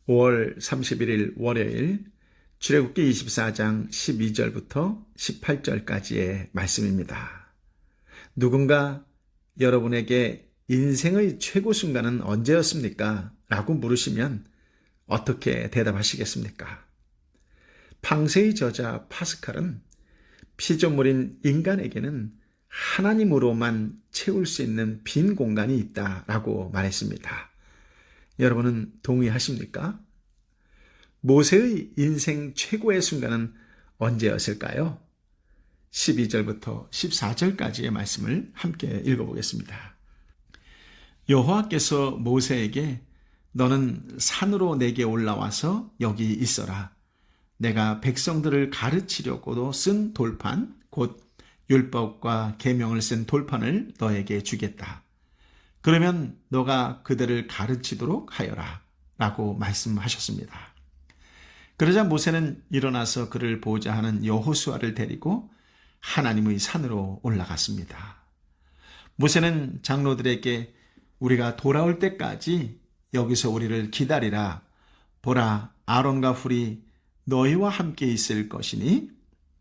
5월 31일 월요일 출애굽기 24장 12절부터 18절까지의 말씀입니다. 누군가 여러분에게 인생의 최고 순간은 언제였습니까? 라고 물으시면 어떻게 대답하시겠습니까? 팡세의 저자 파스칼은 피조물인 인간에게는 하나님으로만 채울 수 있는 빈 공간이 있다라고 말했습니다. 여러분은 동의하십니까? 모세의 인생 최고의 순간은 언제였을까요? 12절부터 14절까지의 말씀을 함께 읽어보겠습니다. 여호와께서 모세에게 너는 산으로 내게 올라와서 여기 있어라. 내가 백성들을 가르치려고도 쓴 돌판, 곧 율법과 계명을 쓴 돌판을 너에게 주겠다. 그러면 너가 그들을 가르치도록 하여라. 라고 말씀하셨습니다. 그러자 모세는 일어나서 그를 보호자 하는 여호수아를 데리고 하나님의 산으로 올라갔습니다. 모세는 장로들에게 우리가 돌아올 때까지 여기서 우리를 기다리라. 보라, 아론과 훌이 너희와 함께 있을 것이니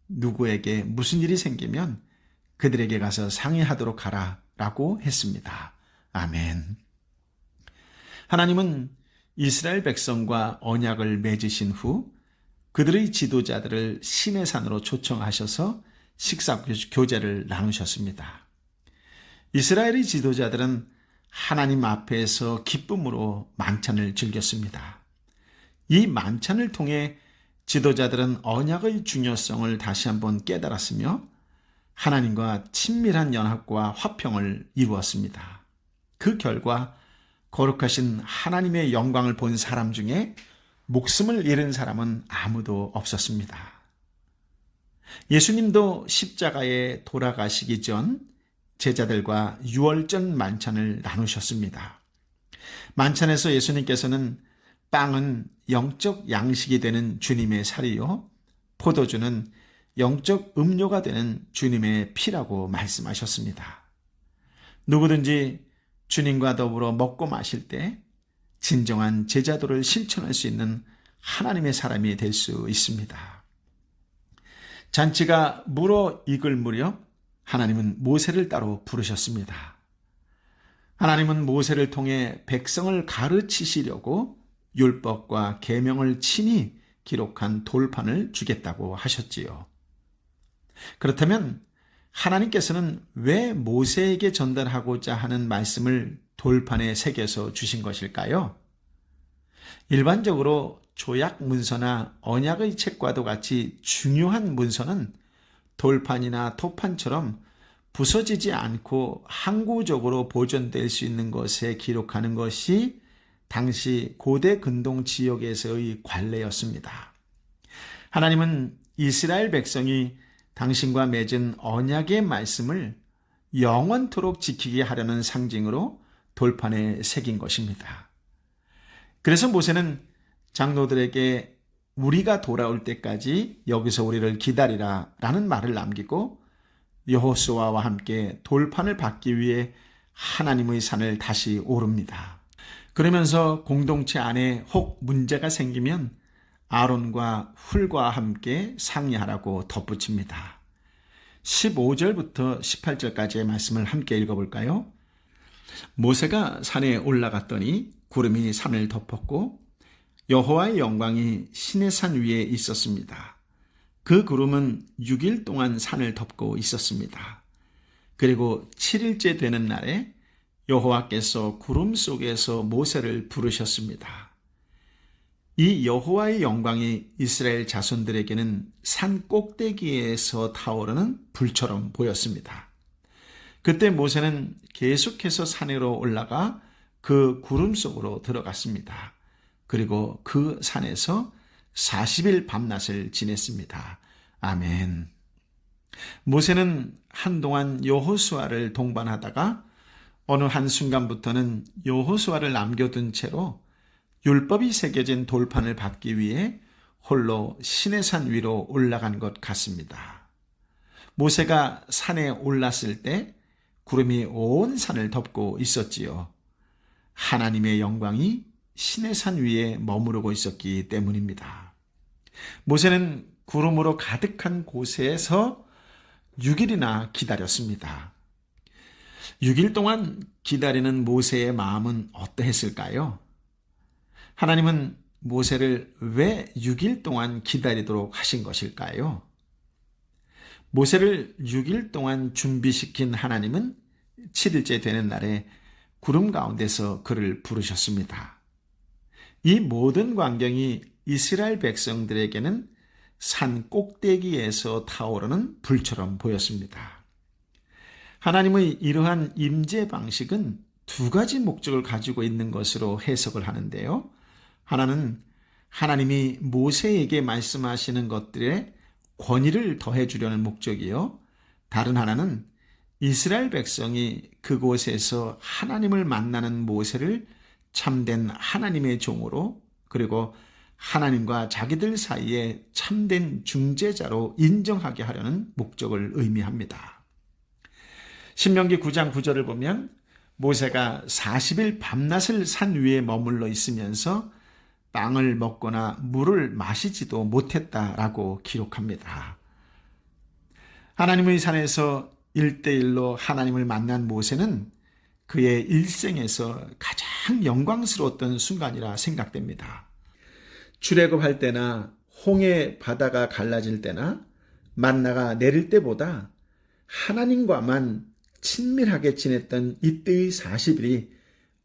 누구에게 무슨 일이 생기면 그들에게 가서 상의하도록 하라. 라고 했습니다. 아멘. 하나님은 이스라엘 백성과 언약을 맺으신 후 그들의 지도자들을 시내산으로 초청하셔서 식사 교제를 나누셨습니다. 이스라엘의 지도자들은 하나님 앞에서 기쁨으로 만찬을 즐겼습니다. 이 만찬을 통해 지도자들은 언약의 중요성을 다시 한번 깨달았으며 하나님과 친밀한 연합과 화평을 이루었습니다. 그 결과 거룩하신 하나님의 영광을 본 사람 중에 목숨을 잃은 사람은 아무도 없었습니다. 예수님도 십자가에 돌아가시기 전 제자들과 유월절 만찬을 나누셨습니다. 만찬에서 예수님께서는 빵은 영적 양식이 되는 주님의 살이요, 포도주는 영적 음료가 되는 주님의 피라고 말씀하셨습니다. 누구든지 주님과 더불어 먹고 마실 때 진정한 제자도를 실천할 수 있는 하나님의 사람이 될 수 있습니다. 잔치가 물어 익을 무렵 하나님은 모세를 따로 부르셨습니다. 하나님은 모세를 통해 백성을 가르치시려고 율법과 계명을 친히 기록한 돌판을 주겠다고 하셨지요. 그렇다면 하나님께서는 왜 모세에게 전달하고자 하는 말씀을 돌판에 새겨서 주신 것일까요? 일반적으로 조약 문서나 언약의 책과도 같이 중요한 문서는 돌판이나 토판처럼 부서지지 않고 항구적으로 보존될 수 있는 것에 기록하는 것이 당시 고대 근동 지역에서의 관례였습니다. 하나님은 이스라엘 백성이 당신과 맺은 언약의 말씀을 영원토록 지키게 하려는 상징으로 돌판에 새긴 것입니다. 그래서 모세는 장로들에게 우리가 돌아올 때까지 여기서 우리를 기다리라 라는 말을 남기고 여호수아와 함께 돌판을 받기 위해 하나님의 산을 다시 오릅니다. 그러면서 공동체 안에 혹 문제가 생기면 아론과 훌과 함께 상의하라고 덧붙입니다. 15절부터 18절까지의 말씀을 함께 읽어볼까요? 모세가 산에 올라갔더니 구름이 산을 덮었고 여호와의 영광이 시내산 위에 있었습니다. 그 구름은 6일 동안 산을 덮고 있었습니다. 그리고 7일째 되는 날에 여호와께서 구름 속에서 모세를 부르셨습니다. 이 여호와의 영광이 이스라엘 자손들에게는 산 꼭대기에서 타오르는 불처럼 보였습니다. 그때 모세는 계속해서 산으로 올라가 그 구름 속으로 들어갔습니다. 그리고 그 산에서 40일 밤낮을 지냈습니다. 아멘. 모세는 한동안 여호수아를 동반하다가 어느 한순간부터는 여호수아를 남겨둔 채로 율법이 새겨진 돌판을 받기 위해 홀로 시내산 위로 올라간 것 같습니다. 모세가 산에 올랐을 때 구름이 온 산을 덮고 있었지요. 하나님의 영광이 시내산 위에 머무르고 있었기 때문입니다. 모세는 구름으로 가득한 곳에서 6일이나 기다렸습니다. 6일 동안 기다리는 모세의 마음은 어떠했을까요? 하나님은 모세를 왜 6일 동안 기다리도록 하신 것일까요? 모세를 6일 동안 준비시킨 하나님은 7일째 되는 날에 구름 가운데서 그를 부르셨습니다. 이 모든 광경이 이스라엘 백성들에게는 산 꼭대기에서 타오르는 불처럼 보였습니다. 하나님의 이러한 임재 방식은 두 가지 목적을 가지고 있는 것으로 해석을 하는데요. 하나는 하나님이 모세에게 말씀하시는 것들에 권위를 더해주려는 목적이요. 다른 하나는 이스라엘 백성이 그곳에서 하나님을 만나는 모세를 참된 하나님의 종으로, 그리고 하나님과 자기들 사이에 참된 중재자로 인정하게 하려는 목적을 의미합니다. 신명기 9장 9절을 보면 모세가 40일 밤낮을 산 위에 머물러 있으면서 빵을 먹거나 물을 마시지도 못했다라고 기록합니다. 하나님의 산에서 1대1로 하나님을 만난 모세는 그의 일생에서 가장 영광스러웠던 순간이라 생각됩니다. 출애굽할 때나 홍해 바다가 갈라질 때나 만나가 내릴 때보다 하나님과만 친밀하게 지냈던 이때의 40일이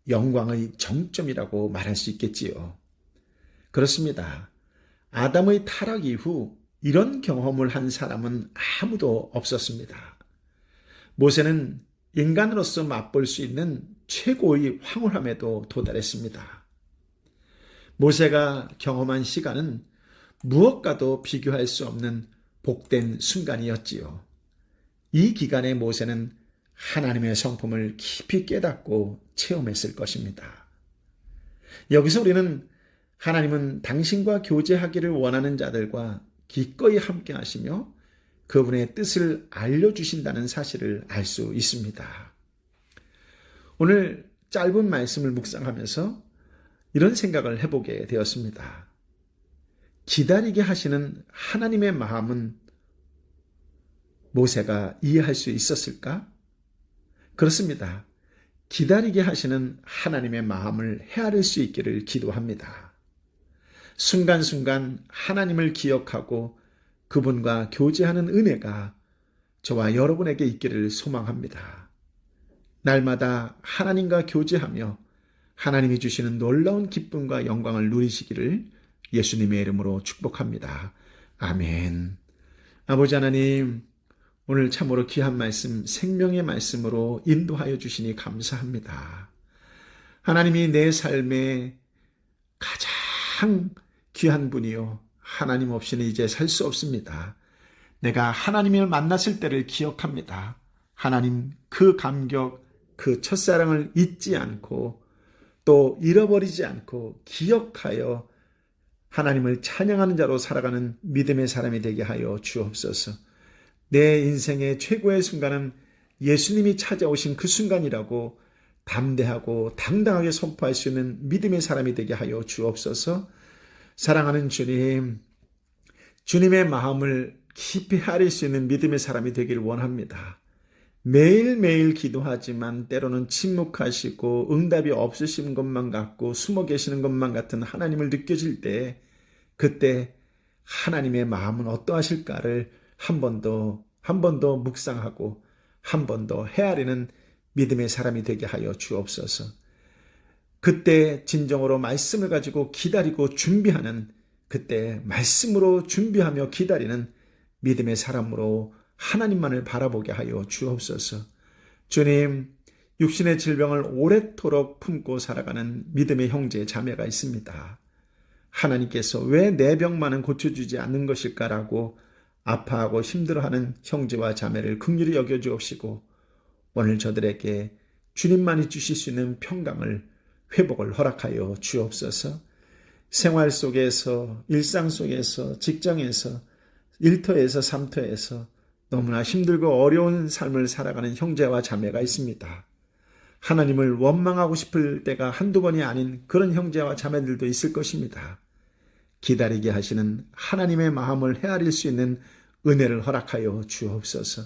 영광의 정점이라고 말할 수 있겠지요. 그렇습니다. 아담의 타락 이후 이런 경험을 한 사람은 아무도 없었습니다. 모세는 인간으로서 맛볼 수 있는 최고의 황홀함에도 도달했습니다. 모세가 경험한 시간은 무엇과도 비교할 수 없는 복된 순간이었지요. 이 기간에 모세는 하나님의 성품을 깊이 깨닫고 체험했을 것입니다. 여기서 우리는 하나님은 당신과 교제하기를 원하는 자들과 기꺼이 함께 하시며 그분의 뜻을 알려주신다는 사실을 알 수 있습니다. 오늘 짧은 말씀을 묵상하면서 이런 생각을 해보게 되었습니다. 기다리게 하시는 하나님의 마음은 모세가 이해할 수 있었을까? 그렇습니다. 기다리게 하시는 하나님의 마음을 헤아릴 수 있기를 기도합니다. 순간순간 하나님을 기억하고 그분과 교제하는 은혜가 저와 여러분에게 있기를 소망합니다. 날마다 하나님과 교제하며 하나님이 주시는 놀라운 기쁨과 영광을 누리시기를 예수님의 이름으로 축복합니다. 아멘. 아버지 하나님, 오늘 참으로 귀한 말씀, 생명의 말씀으로 인도하여 주시니 감사합니다. 하나님이 내 삶에 가장 귀한 분이요, 하나님 없이는 이제 살 수 없습니다. 내가 하나님을 만났을 때를 기억합니다. 하나님, 그 감격, 그 첫사랑을 잊지 않고 또 잃어버리지 않고 기억하여 하나님을 찬양하는 자로 살아가는 믿음의 사람이 되게 하여 주옵소서. 내 인생의 최고의 순간은 예수님이 찾아오신 그 순간이라고 담대하고 당당하게 선포할 수 있는 믿음의 사람이 되게 하여 주옵소서. 사랑하는 주님, 주님의 마음을 깊이 헤아릴 수 있는 믿음의 사람이 되길 원합니다. 매일매일 기도하지만 때로는 침묵하시고 응답이 없으신 것만 같고 숨어 계시는 것만 같은 하나님을 느껴질 때, 그때 하나님의 마음은 어떠하실까를 한 번 더 묵상하고 한 번 더 헤아리는 믿음의 사람이 되게 하여 주옵소서. 그때 진정으로 말씀을 가지고 기다리고 준비하는, 그때 말씀으로 준비하며 기다리는 믿음의 사람으로 하나님만을 바라보게 하여 주옵소서. 주님, 육신의 질병을 오랫도록 품고 살아가는 믿음의 형제 자매가 있습니다. 하나님께서 왜 내 병만은 고쳐주지 않는 것일까라고 아파하고 힘들어하는 형제와 자매를 긍휼히 여겨주옵시고 오늘 저들에게 주님만이 주실 수 있는 평강을, 회복을 허락하여 주옵소서. 생활 속에서, 일상 속에서, 직장에서, 일터에서, 삼터에서 너무나 힘들고 어려운 삶을 살아가는 형제와 자매가 있습니다. 하나님을 원망하고 싶을 때가 한두 번이 아닌 그런 형제와 자매들도 있을 것입니다. 기다리게 하시는 하나님의 마음을 헤아릴 수 있는 은혜를 허락하여 주옵소서.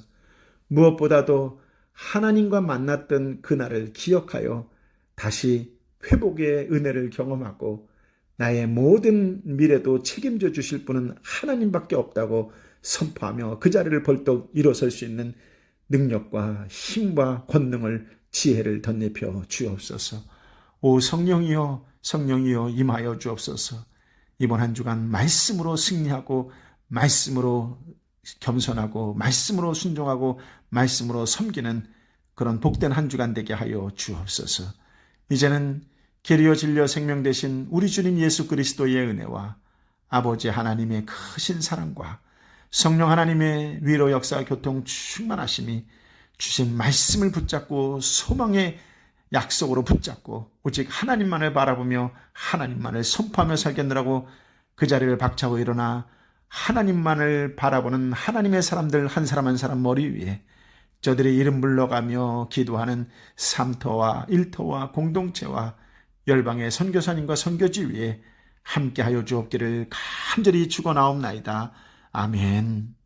무엇보다도 하나님과 만났던 그날을 기억하여 다시 회복의 은혜를 경험하고 나의 모든 미래도 책임져 주실 분은 하나님밖에 없다고 선포하며 그 자리를 벌떡 일어설 수 있는 능력과 힘과 권능을 지혜를 덧입혀 주옵소서. 오 성령이여 성령이여 임하여 주옵소서. 이번 한 주간 말씀으로 승리하고 말씀으로 겸손하고 말씀으로 순종하고 말씀으로 섬기는 그런 복된 한 주간 되게 하여 주옵소서. 이제는 계리어 진리어 생명 되신 우리 주님 예수 그리스도의 은혜와 아버지 하나님의 크신 사랑과 성령 하나님의 위로 역사 교통 충만하심이 주신 말씀을 붙잡고 소망의 약속으로 붙잡고 오직 하나님만을 바라보며 하나님만을 선포하며 살겠느라고 그 자리를 박차고 일어나 하나님만을 바라보는 하나님의 사람들 한 사람 한 사람 머리 위에 저들의 이름 불러가며 기도하는 삼터와 일터와 공동체와 열방의 선교사님과 선교지 위에 함께하여 주옵기를 간절히 축원하옵나이다. 아멘.